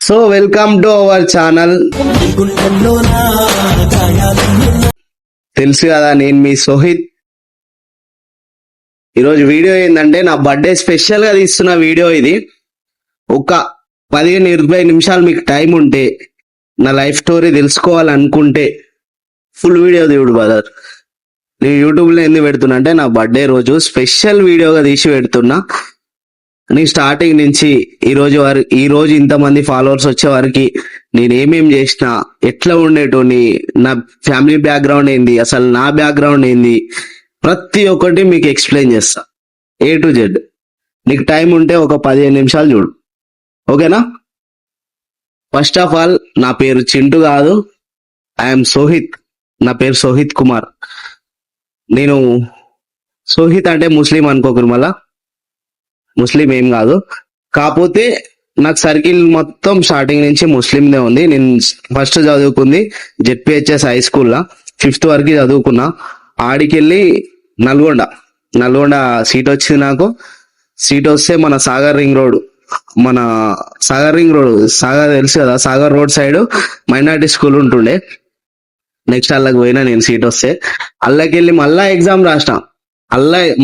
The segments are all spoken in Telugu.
So welcome to our channel. తెలుసు కదా, నేను మీ సోహిత్. ఈరోజు వీడియో ఏంటంటే నా బర్త్డే స్పెషల్ గా తీస్తున్న వీడియో ఇది. ఒక 15-20 నిమిషాలు మీకు టైం ఉంటే, నా లైఫ్ స్టోరీ తెలుసుకోవాలనుకుంటే ఫుల్ వీడియో దేవుడు బ్రదర్. నేను యూట్యూబ్ లో ఎందుకు పెడుతున్నా అంటే, నా బర్త్డే రోజు స్పెషల్ వీడియోగా తీసి పెడుతున్నా. నేను స్టార్టింగ్ నుంచి ఈ రోజు ఇంతమంది ఫాలోవర్స్ వచ్చే వరకు నేను ఏమేం చేసిన, ఎట్లా ఉండేటోని, నా ఫ్యామిలీ బ్యాక్గ్రౌండ్ ఏంది, అసలు నా బ్యాక్గ్రౌండ్ ఏంది, ప్రతి ఒక్కటి మీకు ఎక్స్ప్లెయిన్ చేస్తా A to Z. నీకు టైం ఉంటే ఒక 15 నిమిషాలు చూడు, ఓకేనా? ఫస్ట్ ఆఫ్ ఆల్, నా పేరు చింటూ కాదు, ఐఎమ్ సోహిత్. నా పేరు సోహిత్ కుమార్. నేను సోహిత్ అంటే ముస్లిం అనుకోకరు, మళ్ళా ముస్లిం ఏం కాదు. కాకపోతే నాకు సర్కిల్ మొత్తం స్టార్టింగ్ నుంచి ముస్లిందే ఉంది. నేను ఫస్ట్ చదువుకుంది జెడ్పిహెచ్ఎస్ హై స్కూల్లో, 5th వరకు చదువుకున్నా. ఆడికెళ్ళి నల్గొండ సీట్ వచ్చింది నాకు. సీట్ వస్తే మన సాగర్ రింగ్ రోడ్ సాగర్ తెలుసు కదా, Sagar road side minority school ఉంటుండే. నెక్స్ట్ అల్లకి పోయినా నేను. సీట్ వస్తే అల్లకెళ్ళి మళ్ళా ఎగ్జామ్ రాసిన.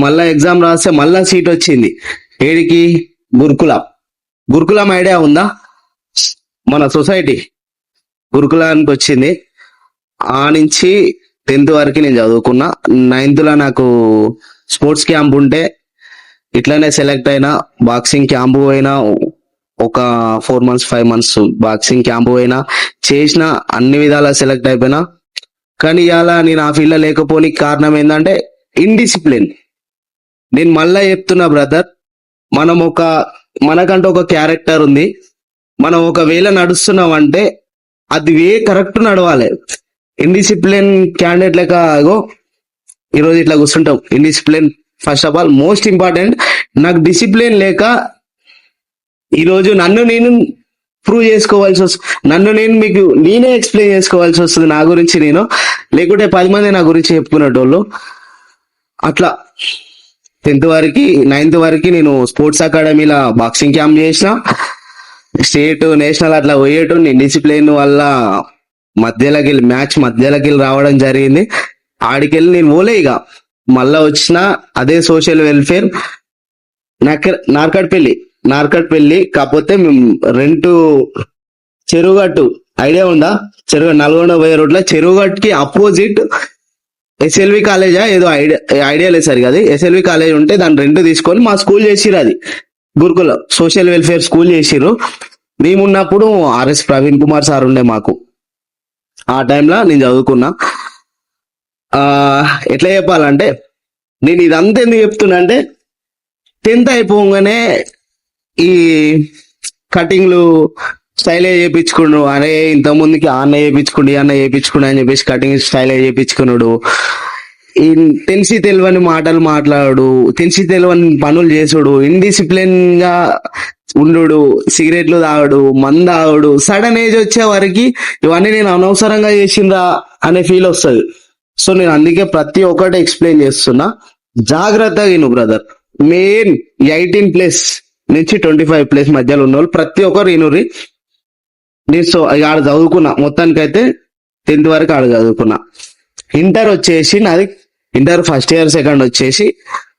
మళ్ళా ఎగ్జామ్ రాస్తే మళ్ళా సీట్ వచ్చింది. ఏడికి? గురుకులం ఐడియా ఉందా? మన సొసైటీ గురుకులానికి వచ్చింది. ఆ నుంచి 10th వరకు నేను చదువుకున్నా. 9th లో నాకు స్పోర్ట్స్ క్యాంప్ ఉంటే ఇట్లానే సెలెక్ట్ అయినా. బాక్సింగ్ క్యాంప్ పోయినా, ఒక 4 months 5 months బాక్సింగ్ క్యాంప్ పోయినా, చేసిన అన్ని విధాలా సెలెక్ట్ అయిపోయినా. కానీ ఇలా నేను ఆ ఫీల్డ్ లో లేకపోనికి కారణం ఏంటంటే ఇండిసిప్లిన్. నేను మళ్ళా చెప్తున్నా బ్రదర్, మనకంటూ ఒక క్యారెక్టర్ ఉంది. మనం ఒకవేళ నడుస్తున్నాం అంటే అది కరెక్ట్ నడవాలి. ఇండిసిప్లిన్ క్యాండిడేట్ లెక్క ఈరోజు ఇట్లా కూర్చుంటాం. Indiscipline first of all most important. నాకు డిసిప్లిన్ లేక ఈరోజు నన్ను నేను ప్రూవ్ చేసుకోవాల్సి వస్తుంది. నేనే ఎక్స్ప్లెయిన్ చేసుకోవాల్సి వస్తుంది నా గురించి నేను. లేకుంటే 10 మంది నా గురించి చెప్పుకునేటోళ్ళు. అట్లా 9th వరకు నేను స్పోర్ట్స్ అకాడమీలో బాక్సింగ్ క్యాంప్ చేసిన. స్టేట్, నేషనల్ అట్లా పోయేటో. నేను డిసిప్లిన్ వల్ల మ్యాచ్ మధ్యలోకి రావడం జరిగింది. ఆడికెళ్ళి నేను పోలే. ఇక మళ్ళా వచ్చిన అదే సోషల్ వెల్ఫేర్ నార్కట్పల్లి. కాకపోతే మేము చెరువుగట్టు ఐడియా ఉందా? నల్గొండ పోయే రోడ్లో చెరువుగట్టుకి అపోజిట్ SLV కాలేజా ఏదో ఐడియా లేదు సరిగా. అది SLV కాలేజ్ ఉంటే దాని రెంట్ తీసుకొని మా స్కూల్ చేసిరు. అది గురుకుల సోషల్ వెల్ఫేర్ స్కూల్ చేసిరు. మేమున్నప్పుడు RS ప్రవీణ్ కుమార్ సార్ ఉండే మాకు. ఆ టైంలో నేను చదువుకున్నా. ఎట్లా చెప్పాలంటే, నేను ఇదంతా ఎందుకు చెప్తున్నా అంటే, 10th అయిపోగానే ఈ కటింగ్లు స్టైల్ చేయించుకున్నాడు. అరే ఇంత ముందుకి అన్న చేయించుకుండు అని చెప్పేసి కటింగ్ స్టైల్ చేయించుకున్నాడు. తెలిసి తెలియని మాటలు మాట్లాడు, తెలిసి తెలియని పనులు చేసుడు, ఇండిసిప్లిన్ గా ఉండు, సిగరెట్లు తాగడు, మందు తాగడు. సడన్ ఏజ్ వచ్చే వరకు ఇవన్నీ నేను అనవసరంగా చేసిందా అనే ఫీల్ వస్తుంది. సో నేను అందుకే ప్రతి ఒక్కటి ఎక్స్ప్లెయిన్ చేస్తున్నా. జాగ్రత్తగా విను బ్రదర్. మెయిన్ 18+ నుంచి 25+ మధ్యలో ఉన్న వాళ్ళు ప్రతి ఒక్కరు వినుర్రి. నేను ఆడ చదువుకున్నా. మొత్తానికైతే 10th వరకు ఆడ చదువుకున్నా. ఇంటర్ వచ్చేసి నాది ఫస్ట్ ఇయర్ సెకండ్ వచ్చేసి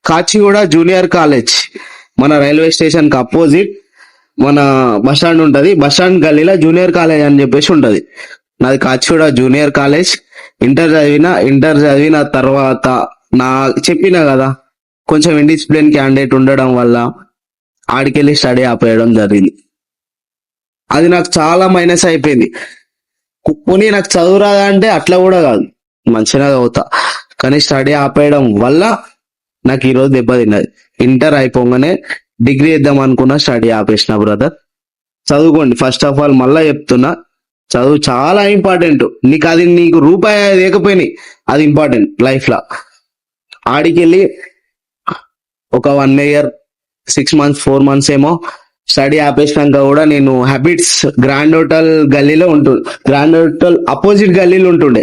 కాచిగూడ జూనియర్ కాలేజ్, మన రైల్వే స్టేషన్ కి అపోజిట్ మన బస్ స్టాండ్ ఉంటది. బస్ స్టాండ్ గల్లీలో జూనియర్ కాలేజ్ అని చెప్పేసి ఉంటది. నాది కాచిగూడ జూనియర్ కాలేజ్. ఇంటర్ చదివిన తర్వాత చెప్పినా కదా, కొంచెం ఇండిసిప్లిన్ క్యాండిడేట్ ఉండడం వల్ల ఆడికెళ్ళి స్టడీ ఆపేయడం జరిగింది. అది నాకు చాలా మైనస్ అయిపోయింది. పోనీ నాకు చదువు రాదా అంటే అట్లా కూడా కాదు, మంచిగా చదువుతా. కానీ స్టడీ ఆపేయడం వల్ల నాకు ఈరోజు దెబ్బతిన్నది. ఇంటర్ అయిపోగానే డిగ్రీ ఇద్దాం అనుకున్నా, స్టడీ ఆపేసిన బ్రదర్. చదువుకోండి. ఫస్ట్ ఆఫ్ ఆల్ మళ్ళా చెప్తున్నా, చదువు చాలా ఇంపార్టెంట్. నీకు రూపాయి లేకపోయినాయి, అది ఇంపార్టెంట్ లైఫ్ లో. ఆడికెళ్ళి ఒక 1 year 6 months 4 months ఏమో స్టడీ ఆపేసినాక కూడా నేను హ్యాబిట్స్ గ్రాండ్ హోటల్ గల్లీలో గ్రాండ్ హోటల్ అపోజిట్ గల్లీలో ఉంటుండే.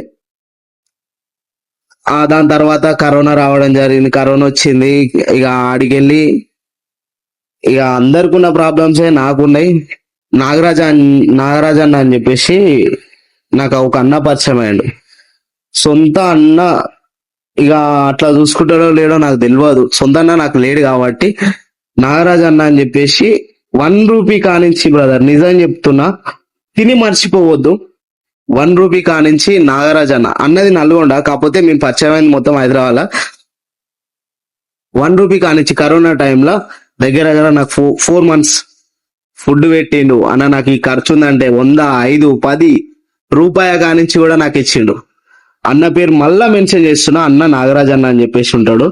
దాని తర్వాత కరోనా రావడం జరిగింది. కరోనా వచ్చింది. ఇక ఆడికెళ్ళి ఇక అందరికి ఉన్న ప్రాబ్లమ్సే నాకున్నాయి. నాగరాజ్ అన్న అని చెప్పేసి నాకు ఒక అన్న పరిచయం అయ్యాడు. సొంత అన్న ఇక అట్లా చూసుకుంటాడో లేడో నాకు తెలియదు, సొంత అన్న నాకు లేడు కాబట్టి నాగరాజ్ అన్న అని చెప్పేసి 1 రూపీ కానించి బ్రదర్, నిజం చెప్తున్నా, తిని మర్చిపోవద్దు. 1 రూపీ కానించి నాగరాజ్ అన్న అన్నది నల్గొండ, కాకపోతే మేము పరిచయం అయింది మొత్తం హైదరాబాద్. 1 రూపీ కానించి కరోనా టైంలో దగ్గర దగ్గర నాకు 4 months ఫుడ్ పెట్టిండు అన్న. నాకు ఈ ఖర్చు ఉందంటే 100, 5, 10 రూపాయ కానించి కూడా నాకు ఇచ్చిండు. అన్న పేరు మళ్ళా మెన్షన్ చేస్తున్నా, అన్న నాగరాజ్ అన్న అని చెప్పేసి ఉంటాడు.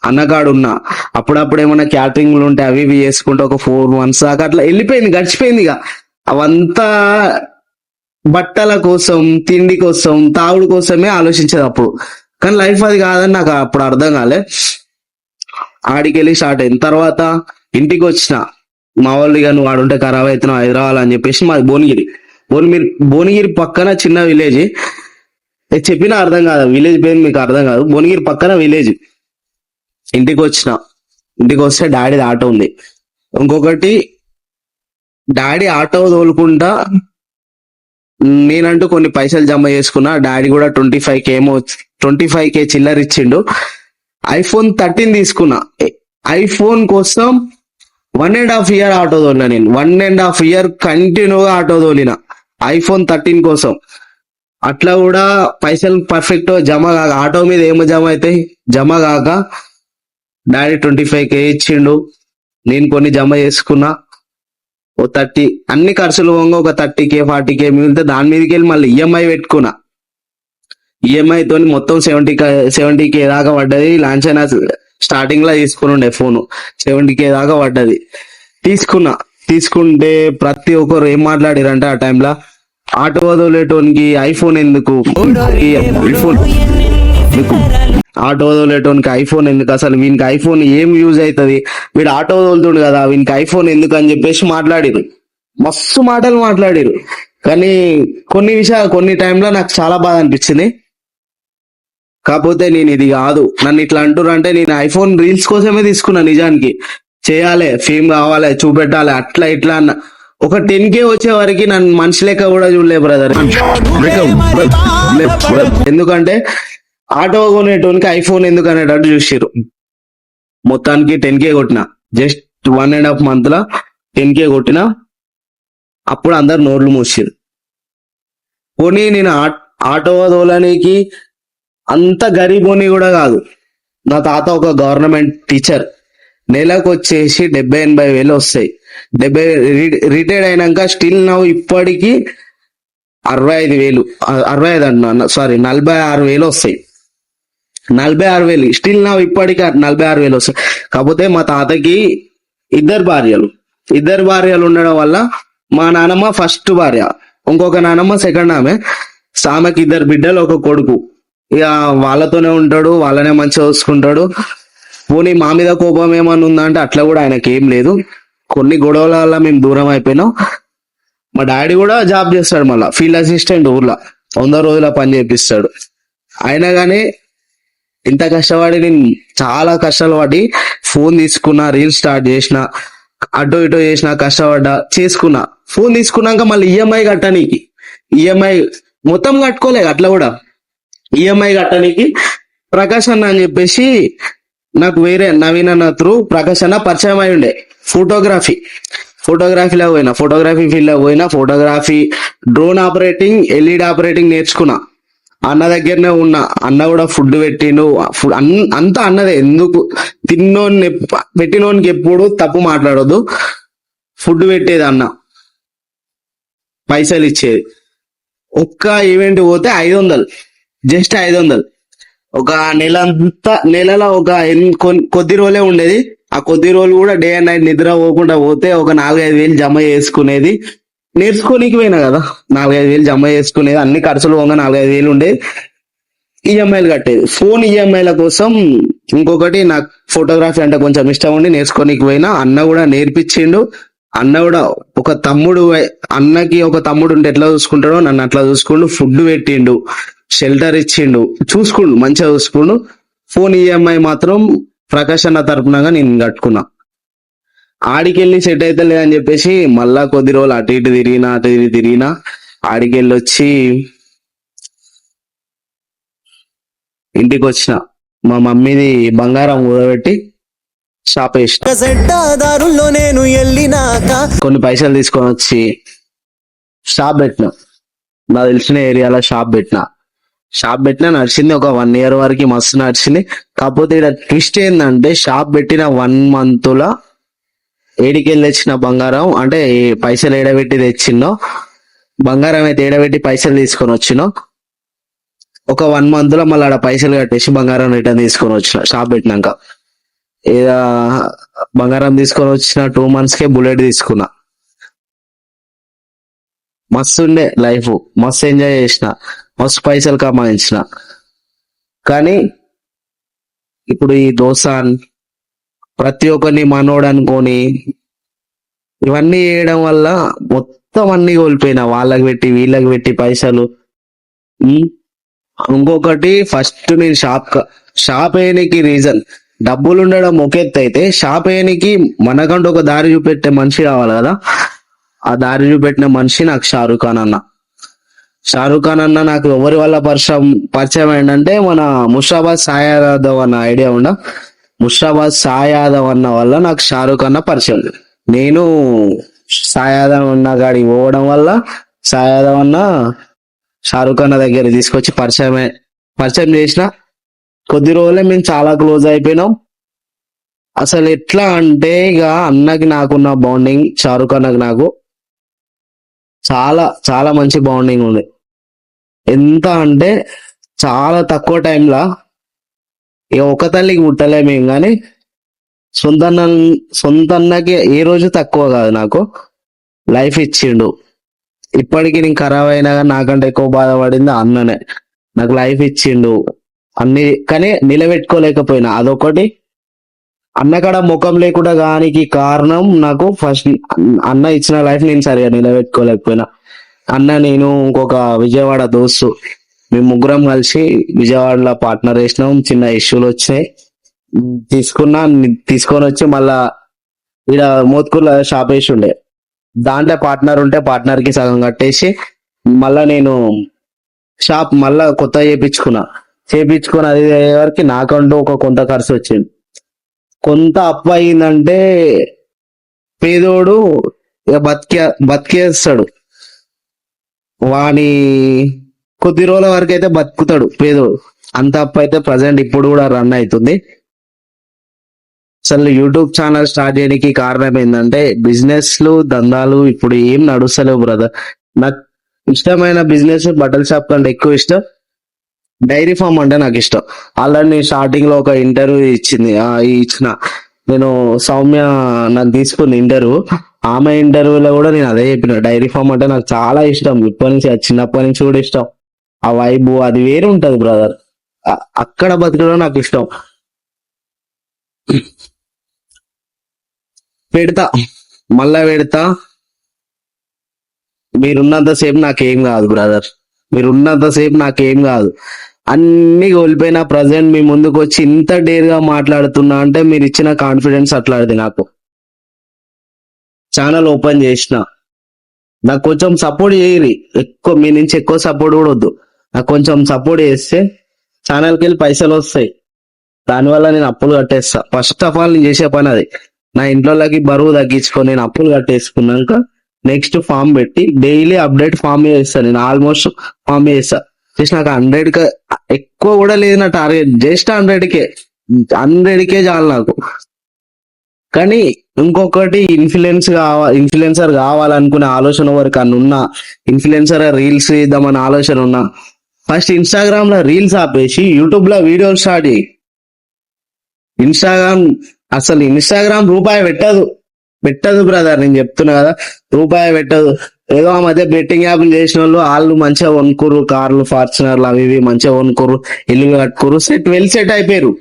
అన్నగాడున్నా అప్పుడప్పుడు ఏమన్నా క్యాటరింగ్లు ఉంటే అవి ఇవి చేసుకుంటే ఒక 4 months దాకా అట్లా వెళ్ళిపోయింది, గడిచిపోయింది. ఇక అవంతా బట్టల కోసం, తిండి కోసం, తాగుడు కోసమే ఆలోచించేది అప్పుడు. కానీ లైఫ్ అది కాదని నాకు అప్పుడు అర్థం కాలే. ఆడికెళ్ళి స్టార్ట్ అయిన తర్వాత ఇంటికి వచ్చిన, మా వాళ్ళు ఇక నువ్వు ఆడుంటే ఖరాబ్ అవుతున్నావు హైదరాబాద్ అని చెప్పేసి మాది భువనగిరి పక్కన చిన్న విలేజ్. చెప్పినా అర్థం కాదు, విలేజ్ పేరు మీకు అర్థం కాదు, భువనగిరి పక్కన విలేజ్. ఇంటికి వస్తే డాడీది ఆటో ఉంది. ఇంకొకటి, డాడీ ఆటో తోలుకుంటా నేనంటూ కొన్ని పైసలు జమ చేసుకున్నా. డాడీ కూడా 25K చిల్లర ఇచ్చిండు. iPhone 13 తీసుకున్నా. ఐఫోన్ కోసం 1.5 year ఆటో తోలిన నేను. 1.5 year కంటిన్యూగా ఆటో తోలిన iPhone 13 కోసం. అట్లా కూడా పైసలు పర్ఫెక్ట్ జమ కాక, ఆటో మీద ఏమో జమ కాక డాడీ 25K ఇచ్చిండు. నేను కొన్ని జమ చేసుకున్నా. ఓ 30, అన్ని ఖర్చులు పోగా ఒక 30K 40K మిగిలితే దాని మీదకి వెళ్ళి మళ్ళీ ఈఎంఐ పెట్టుకున్నా. ఈఎంఐ తోని మొత్తం 70K దాకా పడ్డది. లాంఛనా స్టార్టింగ్ లో తీసుకుని ఉండే ఫోన్ 70K దాకా పడ్డది. తీసుకుంటే ప్రతి ఒక్కరు ఏం మాట్లాడారంటే ఆ టైంలో, ఆటో వదిలేటోనికి ఐఫోన్ ఎందుకు, ఆటో వదిలేటోనికి ఐఫోన్ ఎందుకు, అసలు వీనికి ఐఫోన్ ఏం యూజ్ అవుతుంది, వీడు ఆటో వదులుతుండు కదా వీనికి ఐఫోన్ ఎందుకు అని చెప్పేసి మాట్లాడిరు. మస్తు మాటలు మాట్లాడిరు. కానీ కొన్ని టైంలో నాకు చాలా బాధ అనిపించింది. కాకపోతే నేను ఇది కాదు, నన్ను ఇట్లా అంటున్నారు అంటే నేను ఐఫోన్ రీల్స్ కోసమే తీసుకున్నా. నిజానికి చేయాలి, ఫేమ్ కావాలి, చూపెట్టాలి, అట్లా ఇట్లా అన్న. ఒక 10K వచ్చే వరకు నన్ను మనిషి లెక్క కూడా చూడలే బ్రదర్. ఎందుకంటే ఆటో కొనేటోనికి ఐఫోన్ ఎందుకు అనేటట్టు చూసిర్రు. మొత్తానికి 10K కొట్టిన, జస్ట్ 1.5 month 10K కొట్టిన. అప్పుడు అందరు నోర్లు మూసిరు. పోనీ నేను ఆటో తోలనికి అంత గరీబోని కూడా కాదు. నా తాత ఒక గవర్నమెంట్ టీచర్, నెలకు వచ్చేసి 70-80 వేలు వస్తాయి. రిటైర్డ్ అయినాక స్టిల్ నవ్వు ఇప్పటికి 45 అన్నా, సారీ 46 వేలు వస్తాయి. 46 వేలు స్టిల్ నవ్వు ఇప్పటికి 46 వేలు వస్తాయి. కాకపోతే మా తాతకి ఇద్దరు భార్యలు ఉండడం వల్ల, మా నానమ్మ ఫస్ట్ భార్య, ఇంకొక నానమ్మ సెకండ్ ఆమెకి 2 బిడ్డలు, ఒక కొడుకు. ఇక వాళ్ళతోనే ఉంటాడు, వాళ్ళనే మంచిగా చూసుకుంటాడు. పోనీ మా మీద కోపం ఏమన్నా ఉందా అంటే అట్లా కూడా ఆయనకి ఏం లేదు. కొన్ని గొడవల వల్ల మేము దూరం అయిపోయినాం. మా డాడీ కూడా జాబ్ చేస్తాడు, మళ్ళీ ఫీల్డ్ అసిస్టెంట్, ఊర్లో 100 రోజుల పని చేపిస్తాడు. అయినా కానీ ఇంత కష్టపడి, నేను చాలా కష్టాలు పడి ఫోన్ తీసుకున్నా, రీల్స్ స్టార్ట్ చేసిన, అటో ఇటో చేసిన, కష్టపడ్డా, చేసుకున్నా. ఫోన్ తీసుకున్నాక మళ్ళీ ఈఎంఐ మొత్తం కట్టుకోలే. అట్లా కూడా ఈఎంఐ కట్టడానికి ప్రకాష్ అన్న అని చెప్పేసి నాకు వేరే నవీన్ అన్న త్రూ ప్రకాష్ అన్న పరిచయం అయి ఉండే. ఫోటోగ్రఫీలో పోయినా, ఫోటోగ్రఫీ ఫీల్డ్ లో పోయినా, photography, drone operating, LED operating నేర్చుకున్నా. అన్న దగ్గరనే ఉన్నా. అన్న కూడా ఫుడ్ పెట్టిండు, అంతా అన్నదే. ఎందుకు పెట్టినోనికి ఎప్పుడు తప్పు మాట్లాడొద్దు. ఫుడ్ పెట్టేది అన్న, పైసలు ఇచ్చేది. ఒక్క ఈవెంట్ పోతే 500, జస్ట్ 500. ఒక నెలలో ఒక కొద్ది రోజులే ఉండేది. ఆ కొద్ది రోజులు కూడా డే అండ్ నైట్ నిద్ర పోకుండా పోతే ఒక 4-5 వేలు జమ చేసుకునేది. నేర్చుకోనికి పోయినా కదా, 4-5 వేలు జమ చేసుకునేది. అన్ని ఖర్చులు పోగా 4-5 వేలు ఉండేది. ఈఎంఐలు కట్టేది. ఫోన్ ఈఎంఐల కోసం. ఇంకొకటి, నాకు ఫోటోగ్రఫీ అంటే కొంచెం ఇష్టం ఉండి నేర్చుకోనికి పోయినా. అన్న కూడా నేర్పించిండు. అన్న కూడా ఒక తమ్ముడు, అన్నకి ఒక తమ్ముడు ఉంటే ఎట్లా చూసుకుంటాడో నన్ను అట్లా చూసుకుండు. ఫుడ్ పెట్టిండు, షెల్టర్ ఇచ్చిండు, మంచిగా చూసుకుండు. ఫోన్ ఈఎంఐ మాత్రం ప్రకాష్ అన్న తరపునగా నేను కట్టుకున్నా. ఆడికెళ్ళి సెట్ అయితే లేదని చెప్పేసి మళ్ళా కొద్ది రోజులు అటు ఇటు తిరిగినా ఆడికెళ్ళి వచ్చి ఇంటికి వచ్చిన మా మమ్మీది బంగారం ఊడబెట్టి షాప్ వేసిన. దారుల్లో నేను వెళ్ళినాక కొన్ని పైసలు తీసుకొని వచ్చి షాప్ పెట్టిన. నాకు తెలిసిన ఏరియాలో షాప్ పెట్టినా నడిచింది ఒక 1 year వరకు మస్తు నడిచింది. కాకపోతే ఇక్కడ ట్విస్ట్ ఏంటంటే షాప్ పెట్టిన 1 month లో ఏడికెళ్ళి తెచ్చిన బంగారం అంటే ఈ పైసలు ఏడబెట్టి తెచ్చినో బంగారం అయితే ఏడబెట్టి పైసలు తీసుకొని వచ్చినో ఒక 1 month లో మళ్ళీ ఆడ పైసలు కట్టేసి బంగారం రిటర్న్ తీసుకొని వచ్చిన షాప్ పెట్టినాక. ఏదా బంగారం తీసుకొని వచ్చిన 2 months కే బుల్లెట్ తీసుకున్నా. మస్తు ఉండే లైఫ్, మస్తు ఎంజాయ్ చేసిన, మస్తు పైసలు కమాయించిన. కానీ ఇప్పుడు ఈ దోసాన్ ప్రతి ఒక్కరిని మనోడు అనుకొని ఇవన్నీ చేయడం వల్ల మొత్తం అన్ని కోల్పోయినా, వాళ్ళకి పెట్టి వీళ్ళకి పెట్టి పైసలు. ఉమ్, ఇంకొకటి ఫస్ట్ నేను షాప్ వేయడానికి రీజన్ డబ్బులు ఉండడం ఒక ఎత్తు అయితే షాప్ వేయడానికి మనకంటూ ఒక దారి చూపెట్టే మనిషి కావాలి కదా. ఆ దారి చూపెట్టిన మనిషి నాకు షారూఖ్ ఖాన్ అన్న నాకు ఎవరి వల్ల పరిచయం ఏంటంటే మన ముషాబాద్ సాయి యాదవ్ అన్న ఐడియా ముషాబాద్ సాయి యాదవ్ అన్న వల్ల నాకు షారూఖ్ అన్న పరిచయం. నేను సాయి యాదవ్ అన్న గాడికి పోవడం వల్ల సాయి యాదవ్ అన్న షారూఖ్ అన్న దగ్గర తీసుకొచ్చి పరిచయం చేసిన. కొద్ది రోజులే మేము చాలా క్లోజ్ అయిపోయినాం. అసలు ఎట్లా అంటే ఇక అన్నకి నాకున్న బాండింగ్ షారూఖ్ అన్నకి నాకు చాలా చాలా మంచి బాండింగ్ ఉంది. ఎంత అంటే చాలా తక్కువ టైంలో ఇక ఒక తల్లికి పుట్టలేమేం కానీ సొంత అన్నకి ఏ రోజు తక్కువ కాదు. నాకు లైఫ్ ఇచ్చిండు. ఇప్పటికి నేను ఖరాబ్ అయినా కానీ నాకంటే ఎక్కువ బాధపడింది అన్ననే. నాకు లైఫ్ ఇచ్చిండు అన్ని, కానీ నిలబెట్టుకోలేకపోయినా. అదొకటి అన్నకాడ ముఖం లేకుండా కానికి కారణం నాకు ఫస్ట్ అన్న ఇచ్చిన లైఫ్ నేను సరిగా నిలబెట్టుకోలేకపోయినా. అన్న నేను ఇంకొక విజయవాడ దోస్తు మేము ముగ్గురం కలిసి విజయవాడలో పార్ట్నర్ వేసినాం. చిన్న ఇష్యూలు వచ్చినాయి, తీసుకొని వచ్చి మళ్ళా ఈడ మోత్కూర్లో షాప్ వేసి ఉండే, దాంట్లో పార్ట్నర్ ఉంటే పార్ట్నర్ కి సగం కట్టేసి మళ్ళా నేను షాప్ మళ్ళా కొత్త చేపించుకుని అది అయ్యే వరకు నాకంటూ ఒక కొంత ఖర్చు వచ్చింది. కొంత అప్పు అయిందంటే పేదోడు ఇక బతికేస్తాడు. వాని కొద్ది రోజుల వరకు అయితే బతుకుతాడు పేదోడు. అంత అప్పు అయితే ప్రజెంట్ ఇప్పుడు కూడా రన్ అవుతుంది. అసలు యూట్యూబ్ ఛానల్ స్టార్ట్ చేయడానికి కారణం ఏంటంటే బిజినెస్లు దందాలు ఇప్పుడు ఏం నడుస్తలేవు బ్రదర్. నాకు ఇష్టమైన బిజినెస్ బట్టల షాప్ కంటే ఎక్కువ ఇష్టం డైరీ ఫామ్ అంటే నాకు ఇష్టం. ఆల్రెడీ నేను స్టార్టింగ్ లో ఒక ఇంటర్వ్యూ ఇచ్చిన నేను సౌమ్య నాకు తీసుకున్న ఇంటర్వ్యూ. ఆమె ఇంటర్వ్యూలో కూడా నేను అదే చెప్పిన, డైరీ ఫామ్ అంటే నాకు చాలా ఇష్టం. ఇప్పటి నుంచి చిన్నప్పటి నుంచి కూడా ఇష్టం. ఆ వైబు అది వేరే ఉంటది బ్రదర్. అక్కడ బతకడం నాకు ఇష్టం. పెడతా, మళ్ళా పెడతా. మీరున్నంతసేపు నాకేం కాదు బ్రదర్, మీరున్నంతసేపు నాకేం కాదు. అన్ని కోల్పోయినా ప్రజెంట్ మీ ముందుకు వచ్చి ఇంత డేర్ గా మాట్లాడుతున్నా అంటే మీరు ఇచ్చిన కాన్ఫిడెన్స్ అట్లాంటిది. నాకు ఛానల్ ఓపెన్ చేసిన, నాకు కొంచెం సపోర్ట్ చేయరి. మీ నుంచి ఎక్కువ సపోర్ట్ కూడా వద్దు, నాకు కొంచెం సపోర్ట్ చేస్తే ఛానల్కి వెళ్ళి పైసలు వస్తాయి. దానివల్ల నేను అప్పులు కట్టేస్తా. ఫస్ట్ ఆఫ్ ఆల్ నేను చేసే పని అది. నా ఇంట్లోకి బరువు తగ్గించుకొని నేను అప్పులు కట్టేసుకున్నాక నెక్స్ట్ ఫామ్ పెట్టి డైలీ అప్డేట్ ఫామ్ చేస్తాను. నేను ఆల్మోస్ట్ ఫామ్ చేస్తా. జస్ట్ నాకు 100 ఎక్కువ కూడా లేదు నా టార్గెట్, జస్ట్ 100K చాలు నాకు. కానీ ఇంకొకటి ఇన్ఫ్లుయెన్సర్ కావాలనుకునే ఆలోచన వరకు ఉన్నా, ఇన్ఫ్లుయెన్సర్ రీల్స్ ఇద్దామని ఆలోచన ఉన్నా, ఫస్ట్ ఇన్స్టాగ్రామ్ లో రీల్స్ ఆపేసి యూట్యూబ్ లో వీడియోలు స్టార్ట్ చేయి. ఇన్స్టాగ్రామ్ రూపాయి పెట్టదు బ్రదర్, నేను చెప్తున్నా కదా, రూపాయి పెట్టదు. ఏదో ఆ మధ్య బెట్టింగ్ యాప్లు చేసిన వాళ్ళు మంచిగా కొనుక్కోరు, కార్లు ఫార్చునర్లు అవి ఇవి మంచిగా కొనుక్కోరు, ఇల్లు కట్టుకోరు, సెట్ అయిపోయారు.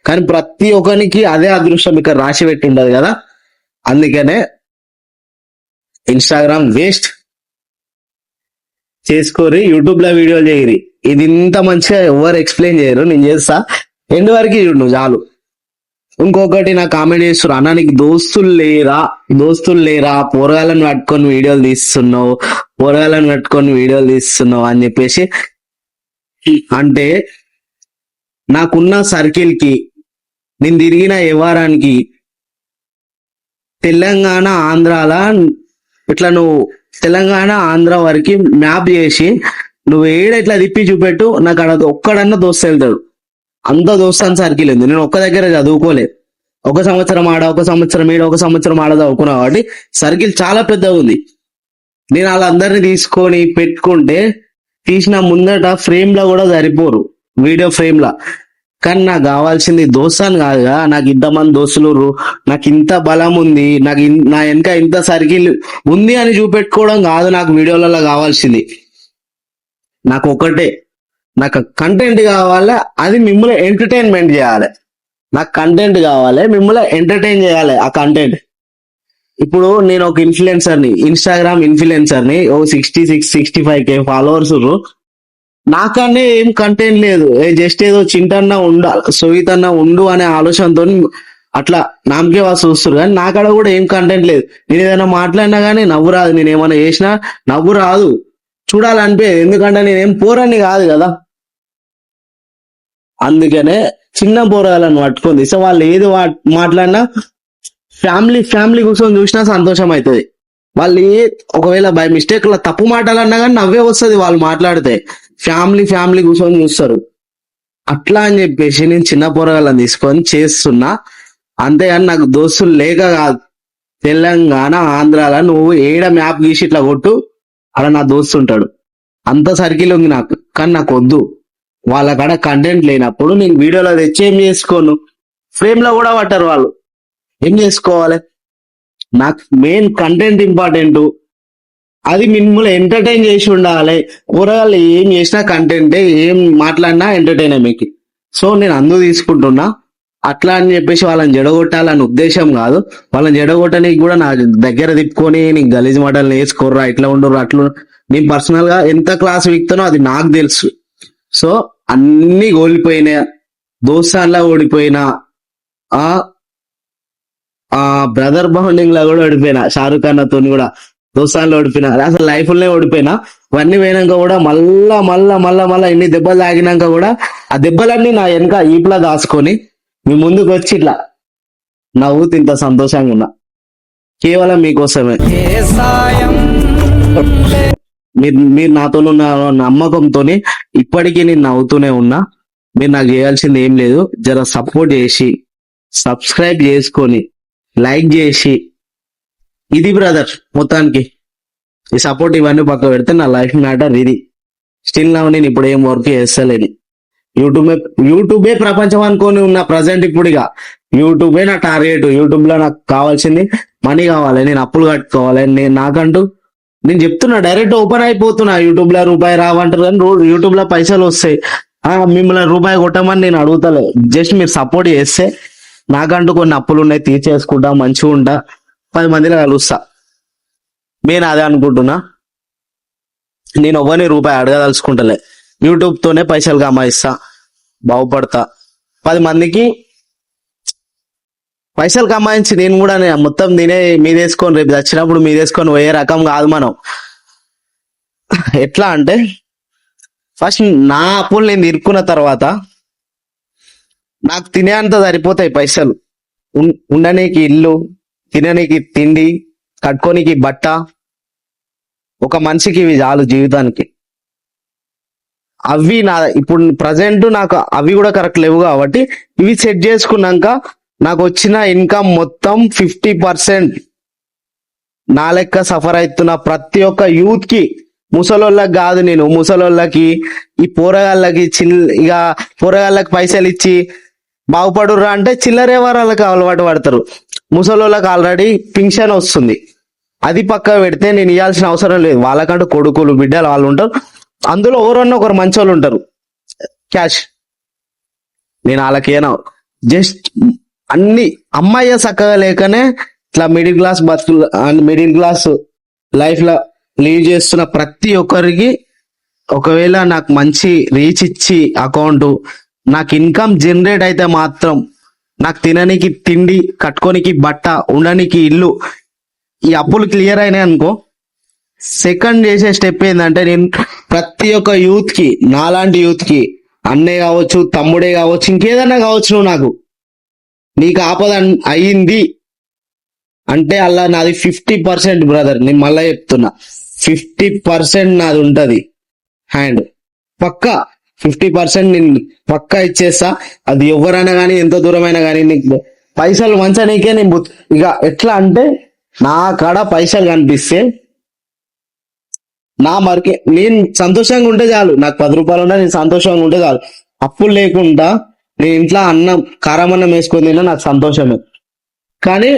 కానీ ప్రతి ఒక్కరికి అదే అదృష్టం ఇక్కడ రాసి పెట్టి ఉండదు కదా. అందుకనే ఇన్స్టాగ్రామ్ వేస్ట్ చేసుకోరి, యూట్యూబ్ లో వీడియోలు చేయరి. ఇది ఇంత మంచిగా ఎవరు ఎక్స్ప్లెయిన్ చేయరు, నేను చేస్తా. ఎండ్ వరకు చూడు నువ్వు చాలు. ఇంకొకటి నాకు కామెంట్ చేస్తున్నారు, అన్న నీకు దోస్తులు లేరా పోరగాళ్ళని పట్టుకొని వీడియోలు తీస్తున్నావు అని చెప్పేసి. అంటే నాకున్న సర్కిల్ కి, నేను తిరిగిన వ్యవహారానికి, తెలంగాణ ఆంధ్రాల ఇట్లా నువ్వు తెలంగాణ ఆంధ్ర వరకు మ్యాప్ చేసి నువ్వు ఇట్లా తిప్పి చూపెట్టు, నాకు అక్కడ ఒక్కడన్నా దోస్తు వెళ్తాడు. అంత దోస్తాను సర్కిల్ ఉంది. నేను ఒక్క దగ్గర చదువుకోలేదు. ఒక సంవత్సరం ఆడ, ఒక సంవత్సరం ఈడ, ఒక సంవత్సరం ఆడ చదువుకున్నా కాబట్టి సర్కిల్ చాలా పెద్దగా ఉంది. నేను వాళ్ళందరినీ తీసుకొని పెట్టుకుంటే తీసిన ముందట ఫ్రేమ్ లో కూడా సరిపోరు, వీడియో ఫ్రేమ్ లా. కానీ నాకు కావాల్సింది దోస్తాను కాదుగా, నాకు ఇంతమంది దోస్తులు, నాకు ఇంత బలం ఉంది, నా వెనక ఇంత సర్కిల్ ఉంది అని చూపెట్టుకోవడం కాదు నాకు వీడియోలలో కావాల్సింది. నాకు ఒకటే, నాకు కంటెంట్ కావాలి, అది మిమ్మల్ని ఎంటర్టైన్మెంట్ చేయాలి. నాకు కంటెంట్ కావాలి, మిమ్మల్ని ఎంటర్టైన్ చేయాలి ఆ కంటెంట్. ఇప్పుడు నేను ఒక ఇన్ఫ్లుయెన్సర్ని, ఇన్స్టాగ్రామ్ ఇన్ఫ్లుయెన్సర్ని, ఓ 65K ఫాలోవర్స్. నాకనే ఏం కంటెంట్ లేదు, జస్ట్ ఏదో చింటన్నా సోయితన్నా ఉండు అనే ఆలోచనతో అట్లా నామకే వాళ్ళు చూస్తారు. కానీ నాకాడ కూడా ఏం కంటెంట్ లేదు. నేను ఏదైనా మాట్లాడినా కానీ నవ్వు రాదు, నేను ఏమైనా చేసినా నవ్వు రాదు, చూడాలనిపించదు. ఎందుకంటే నేనేం పోరాన్ని కాదు కదా. అందుకనే చిన్న పోరాలను పట్టుకుంది. సో వాళ్ళు ఏది మాట్లాడినా ఫ్యామిలీ కూర్చొని చూసినా సంతోషం అవుతుంది. వాళ్ళు ఒకవేళ బై మిస్టేక్ లా తప్పు మాటలన్నా కానీ నవ్వే వస్తుంది వాళ్ళు మాట్లాడితే. ఫ్యామిలీ కూర్చొని చూస్తారు. అట్లా అని చెప్పేసి నేను చిన్న పోరగాళ్ళని తీసుకొని చేస్తున్నా. అంతేగాని నాకు దోస్తులు లేక కాదు. తెలంగాణ ఆంధ్రాల నువ్వు ఏడ మ్యాప్ గీసి ఇట్లా కొట్టు, అలా నా దోస్తు ఉంటాడు. అంత సర్కిల్ ఉంది నాకు. కానీ నాకు వద్దు, వాళ్ళ కాడ కంటెంట్ లేనప్పుడు నేను వీడియోలో తెచ్చి ఏం చేసుకోను, ఫ్రేమ్ లో కూడా పట్టారు వాళ్ళు, ఏం చేసుకోవాలి. నాకు మెయిన్ కంటెంట్ ఇంపార్టెంట్, అది మిమ్మల్ని ఎంటర్టైన్ చేసి ఉండాలి. కూరగాయలు ఏం చేసినా కంటెంటే, ఏం మాట్లాడినా ఎంటర్టైన్ మీకు. సో నేను అందుకు తీసుకుంటున్నా. అట్లా అని చెప్పేసి వాళ్ళని జడగొట్టాలని ఉద్దేశం కాదు. వాళ్ళని జడగొట్టడానికి కూడా నా దగ్గర తిప్పుకొని నీకు గలీజ్ మాటలు వేసుకోర్రా, ఇట్లా ఉండరు అట్లా. నేను పర్సనల్ గా ఎంత క్లాస్ వీక్తానో అది నాకు తెలుసు. సో అన్ని ఓడిపోయినా, దోస్తాన్లా ఓడిపోయినా, ఆ బ్రదర్ బాండింగ్ లా కూడా ఓడిపోయినా, షారుఖ్ ఖాన్ తో కూడా దోస్తాన్లో ఓడిపోయినా, అసలు లైఫ్ లోనే ఓడిపోయినా. ఇవన్నీ పోయినాక కూడా మళ్ళా ఇన్ని దెబ్బలు తాగినాక కూడా ఆ దెబ్బలన్నీ నా వెనక ఈపులా దాచుకొని మీ ముందుకు వచ్చి ఇట్లా నవ్వుతూ ఇంత సంతోషంగా ఉన్నా, కేవలం మీకోసమే. మీరు నాతో ఉన్న నమ్మకంతో ఇప్పటికీ నేను నవ్వుతూనే ఉన్నా. మీరు నాకు చేయాల్సింది ఏం లేదు, జర సపోర్ట్ చేసి సబ్స్క్రైబ్ చేసుకొని లైక్ చేసి, ఇది బ్రదర్ మొత్తానికి ఈ సపోర్ట్ ఇవన్నీ పక్క పెడితే నా లైఫ్ మ్యాటర్ ఇది. స్టిల్ నా నేను ఇప్పుడు ఏం వర్క్ చేస్తలేను. యూట్యూబే ప్రపంచం అనుకొని ఉన్న ప్రజెంట్. ఇప్పుడు ఇక యూట్యూబే నా టార్గెట్. యూట్యూబ్ లో నాకు కావాల్సింది మనీ కావాలి, నేను అప్పులు కట్టుకోవాలి. నేను చెప్తున్నా, డైరెక్ట్ ఓపెన్ అయిపోతున్నా. యూట్యూబ్ లో రూపాయి రావంటారు కానీ యూట్యూబ్ లో పైసలు వస్తాయి. మిమ్మల్ని రూపాయి కొట్టమని నేను అడుగుతలే, జస్ట్ మీరు సపోర్ట్ చేస్తే నాకంటూ కొన్ని అప్పులు ఉన్నాయి, తీర్చేసుకుంటా, మంచిగా ఉంటా, 10 మందిలో కలుస్తా. నేను అదే అనుకుంటున్నా. నేను ఎవరిని రూపాయి అడగదలుచుకుంటలే, యూట్యూబ్ తోనే పైసలు కమాయిస్తా, బాగుపడతా, 10 మందికి పైసలు కమాయించి నేను కూడా మొత్తం నేనే మీదేసుకొని రేపు వచ్చినప్పుడు మీదేసుకొని పోయే రకం కాదు మనం. ఎట్లా అంటే ఫస్ట్ నా అప్పులు నేను తీర్చుకున్న తర్వాత నాకు తినేంత సరిపోతాయి పైసలు. ఉండనీకి ఇల్లు, తిననీకి తిండి, కట్టుకోనికి బట్ట, ఒక మనిషికి ఇవి చాలు జీవితానికి. అవి నా ఇప్పుడు ప్రజెంట్ నాకు అవి కూడా కరెక్ట్ లేవు కాబట్టి ఇవి సెట్ చేసుకున్నాక నాకు వచ్చిన ఇన్కమ్ మొత్తం 50% నా లెక్క సఫర్ అవుతున్న ప్రతి ఒక్క యూత్ కి, ముసలోళ్ళకి కాదు, నేను ముసలోళ్ళకి, ఈ పోరగాళ్ళకి ఇక పోరగాళ్ళకి పైసలు ఇచ్చి బాగుపడుర్రా అంటే చిల్లరే వాళ్ళకి అలవాటు పడతారు. ముసలోళ్ళకి ఆల్రెడీ పింఛన్ వస్తుంది, అది పక్క పెడితే నేను ఇవ్వాల్సిన అవసరం లేదు. వాళ్ళకంటూ కొడుకులు బిడ్డలు వాళ్ళు ఉంటారు, అందులో ఎవరన్నా ఒకరు మంచి వాళ్ళు ఉంటారు క్యాష్. నేను వాళ్ళకేనా జస్ట్ అన్ని అమ్మాయి చక్కగా లేకనే ఇట్లా మిడిల్ క్లాస్ లైఫ్ లో లీవ్ చేస్తున్న ప్రతి ఒక్కరికి ఒకవేళ నాకు మంచి రీచ్ ఇచ్చి అకౌంట్ నాకు ఇన్కమ్ జనరేట్ అయితే మాత్రం నాకు తిననీకి తిండి, కట్టుకోనికి బట్ట, ఉండనికి ఇల్లు, ఈ అప్పులు క్లియర్ అయినాయి అనుకో, సెకండ్ చేసే స్టెప్ ఏంటంటే నేను ప్రతి ఒక్క యూత్ కి, నాలాంటి యూత్ కి, అన్నే కావచ్చు, తమ్ముడే కావచ్చు, ఇంకేదన్నా కావచ్చు, నువ్వు నాకు నీకు ఆపద అయ్యింది అంటే అలా నాది 50% బ్రదర్, నేను మళ్ళా చెప్తున్నా 50% నాది ఉంటది హ్యాండ్, పక్కా 50% నేను పక్కా ఇచ్చేస్తా. అది ఎవరైనా కానీ, ఎంత దూరమైనా కానీ, నీకు పైసలు మంచనీకే నేను ఇక ఎట్లా అంటే, నా కాడ పైసలు కనిపిస్తే నా మరికి నేను సంతోషంగా ఉంటే చాలు, నాకు 10 రూపాయలు ఉన్నా నేను సంతోషంగా ఉంటే చాలు. అప్పులు లేకుండా నేను ఇంట్లో అన్నం, కారం అన్నం వేసుకొని తిన్నా నాకు సంతోషమే. కానీ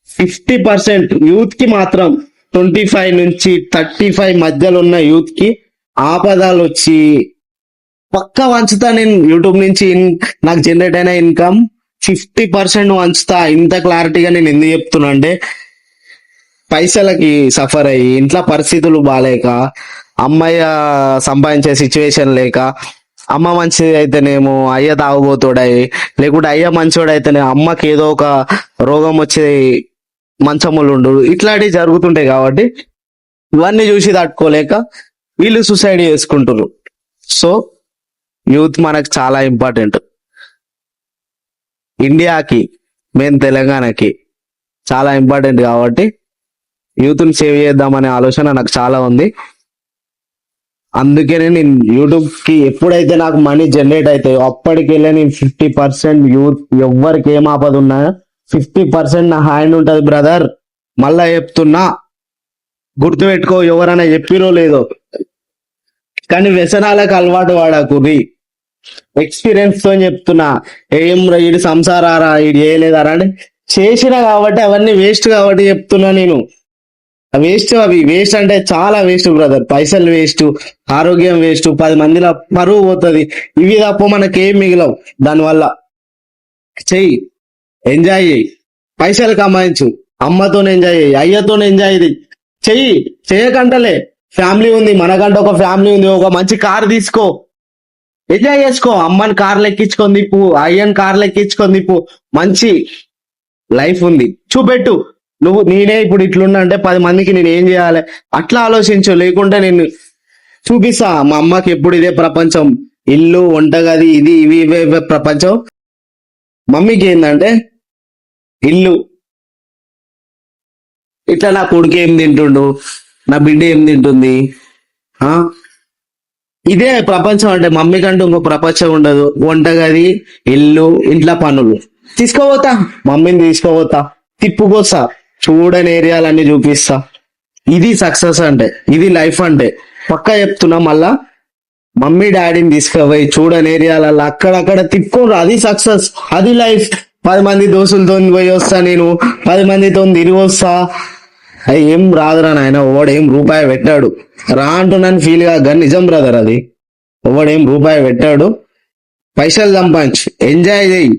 50% యూత్ కి మాత్రం, 25 నుంచి 35 మధ్యలో ఉన్న యూత్ కి ఆపదలు వచ్చి పక్కా వంచుతా నేను. యూట్యూబ్ నుంచి నాకు జనరేట్ అయిన ఇన్కమ్ 50% వంచుతా. ఇంత క్లారిటీగా నేను ఎందుకు చెప్తున్నా అంటే, పైసలకి సఫర్ అయ్యి, ఇంట్లో పరిస్థితులు బాగాలేక, అమ్మయ్య సంపాదించే సిచ్యువేషన్ లేక, అమ్మ మంచిది అయితేనేమో అయ్య తాగుబోతోడై, లేకుంటే అయ్య మంచోడు అయితేనే అమ్మకి ఏదో ఒక రోగం వచ్చి మంచములు ఇట్లాంటివి జరుగుతుంటాయి. కాబట్టి ఇవన్నీ చూసి తట్టుకోలేక వీళ్ళు సూసైడ్ చేసుకుంటారు. సో యూత్ మనకు చాలా ఇంపార్టెంట్. ఇండియాకి, మెయిన్ తెలంగాణకి చాలా ఇంపార్టెంట్. కాబట్టి యూత్ని సేవ్ చేద్దామనే ఆలోచన నాకు చాలా ఉంది. అందుకనే నేను యూట్యూబ్ కి ఎప్పుడైతే నాకు మనీ జనరేట్ అవుతాయో అప్పటికెళ్ళే నేను 50% యూత్ ఎవరికి ఏం ఆపద ఉన్నా 50% నా హ్యాండ్ ఉంటది బ్రదర్. మళ్ళా చెప్తున్నా, గుర్తుపెట్టుకో, ఎవరైనా చెప్పిరో లేదో కానీ వ్యసనాలకు అలవాటు పడకురి. ఎక్స్పీరియన్స్ తో చెప్తున్నా. ఏం రా ఇది సంసారారా, ఇది చేయలేదారా అంటే చేసిన కాబట్టి అవన్నీ వేస్ట్ కాబట్టి చెప్తున్నా నేను. వేస్ట్, అవి వేస్ట్ అంటే చాలా వేస్ట్ బ్రదర్. పైసలు వేస్ట్, ఆరోగ్యం వేస్ట్, 10 మందిలో పరువు పోతుంది. ఇవి తప్ప మనకేం మిగిలవు. దానివల్ల చెయ్యి, ఎంజాయ్ చేయి, పైసలు కమాయించు, అమ్మతో ఎంజాయ్ చేయి, అయ్యతో ఎంజాయ్ చెయ్యి. చేయకంటలే, ఫ్యామిలీ ఉంది, మనకంటే ఒక ఫ్యామిలీ ఉంది. ఒక మంచి కార్ తీసుకో, ఎంజాయ్ చేసుకో. అమ్మని కార్లు ఎక్కించుకొని తిప్పు, అయ్యని కార్లు ఎక్కించుకొని తిప్పు. మంచి లైఫ్ ఉంది, చూపెట్టు. నువ్వు నేనే ఇప్పుడు ఇట్లున్నా అంటే 10 మందికి నేను ఏం చేయాలి అట్లా ఆలోచించు. లేకుంటే నేను చూపిస్తా, మా అమ్మకి ఎప్పుడు ఇదే ప్రపంచం, ఇల్లు, వంటగది, ఇది ఇవి ఇవే ప్రపంచం. మమ్మీకి ఏంటంటే ఇల్లు, ఇట్లా నా కొడుకు ఏం తింటుండు, నా బిడ్డ ఏం తింటుంది, ఇదే ప్రపంచం. అంటే మమ్మీ కంటూ ఇంకో ప్రపంచం ఉండదు. వంటగది, ఇల్లు, ఇంట్లో పనులు. తీసుకోపోతా, మమ్మీని తీసుకోపోతా, తిప్పుకొస్తా, చూడని ఏరియాలన్నీ చూపిస్తా. ఇది సక్సెస్ అంటే, ఇది లైఫ్ అంటే. పక్కా చెప్తున్నా, మళ్ళా మమ్మీ డాడీని తీసుకుపోయి చూడని ఏరియాలలో అక్కడక్కడ తిప్పుకోరు. అది సక్సెస్, అది లైఫ్. 10 మంది దోస్తులతో పోయి వస్తా, నేను 10 మందితో తిరిగి వస్తా. ఏం రాదురా నాయన, ఓడేం రూపాయి పెట్టాడు రా అంటున్నాను ఫీల్ గా. కానీ నిజం బ్రదర్, అది ఓడేం రూపాయి పెట్టాడు. పైసలు సంపాదించు, ఎంజాయ్ చేయి,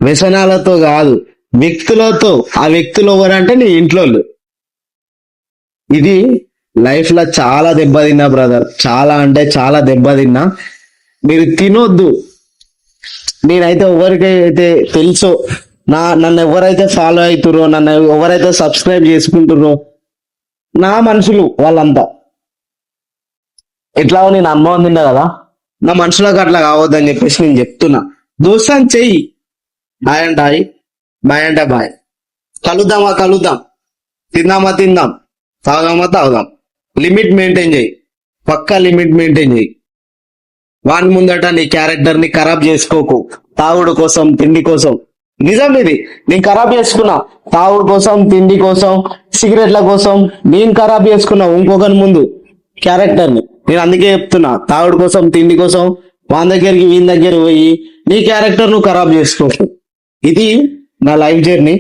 వ్యసనాలతో కాదు, వ్యక్తులతో. ఆ వ్యక్తులు ఎవరంటే నీ ఇంట్లో. ఇది లైఫ్ లో చాలా దెబ్బతిన్నా బ్రదర్, చాలా అంటే చాలా దెబ్బతిన్నా. మీరు తినొద్దు. నేనైతే ఎవరికైతే తెలుసో, నన్ను ఎవరైతే ఫాలో అవుతుర్రో, నన్ను ఎవరైతే సబ్స్క్రైబ్ చేసుకుంటుర్రో, నా మనుషులు వాళ్ళంతా ఎట్లా నేను అనుభవం తిన్నా కదా, నా మనుషులకు అట్లా కావద్దని చెప్పేసి నేను చెప్తున్నా. దోస్తాన్ని చెయ్యి, హాయ్ అంటే హాయ్, బాయ్ అంటే బాయ్, కలుద్దామా కలుద్దాం, తిందామా తిందాం, తాగుదామా తాగుదాం. లిమిట్ మెయింటైన్ చేయి, పక్కా లిమిట్ మెయింటైన్ చేయి. వాని ముందట నీ క్యారెక్టర్ ని ఖరాబ్ చేసుకోకు, తాగుడు కోసం, తిండి కోసం. నిజం ఇది, నేను ఖరాబ్ చేసుకున్నా. తాగుడు కోసం, తిండి కోసం, సిగరెట్ల కోసం నేను ఖరాబ్ చేసుకున్నా ఇంకొకరి ముందు క్యారెక్టర్ ని. నేను అందుకే చెప్తున్నా, తాగుడు కోసం, తిండి కోసం వాని దగ్గరికి వీని దగ్గర పోయి నీ క్యారెక్టర్ నువ్వు ఖరాబ్ చేసుకోకు. ఇది నా లైఫ్ జర్నీ.